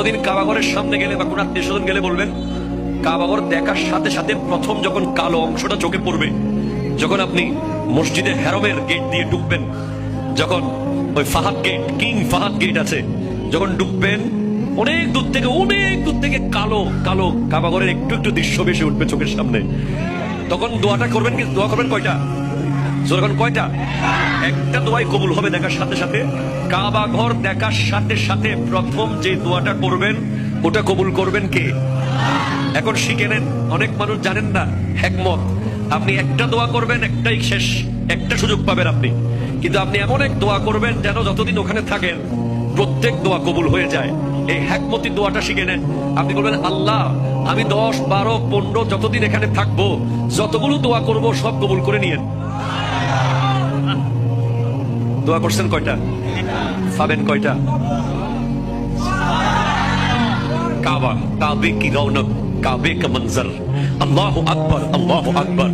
কোনদিন কাবাঘরের সামনে গেলে বা কোন আত্মীয় স্বজন গেলে বলবেন, কাবাঘর দেখার সাথে সাথে প্রথম যখন কালো অংশটা চোখে পড়বে, যখন আপনি মসজিদে হেরমের গেট দিয়ে ঢুকবেন, যখন ওই Fahd gate, King Fahd gate আছে, যখন ঢুকবেন অনেক দূর থেকে কালো কালো কাবাঘরের একটু একটু দৃশ্য বেশি উঠবে চোখের সামনে। তখন দোয়াটা করবেন, কি দোয়া করবেন কয়টা? যখন কয়টা? একটা দোয়াই কবুল হবে দেখার সাথে সাথে। কাবা ঘর দেখার সাথে সাথে প্রথম যে দোয়াটা করবেন ওটা কবুল করবেন কে? এখন শিখে নেন, অনেক মানুষ জানেন না হিকমত। আপনি একটা দোয়া করবেন, একটাই শেষ, একটা সুযোগ পাবেন আপনি, কিন্তু আপনি এমন এক দোয়া করবেন যেন যতদিন ওখানে থাকেন প্রত্যেক দোয়া কবুল হয়ে যায়। এই হিকমতি দোয়াটা শিখে নেন। আপনি বলবেন, আল্লাহ আমি 10, 12, 15 যতদিন এখানে থাকবো যতগুলো দোয়া করব সব কবুল করে নিয়েন। দোয়া করছেন কয়টা? পাবেন কয়টা? কাবা, কাবে কি রৌনক, কাবে কা মঞ্জর। আল্লাহু আকবার, আল্লাহু আকবার।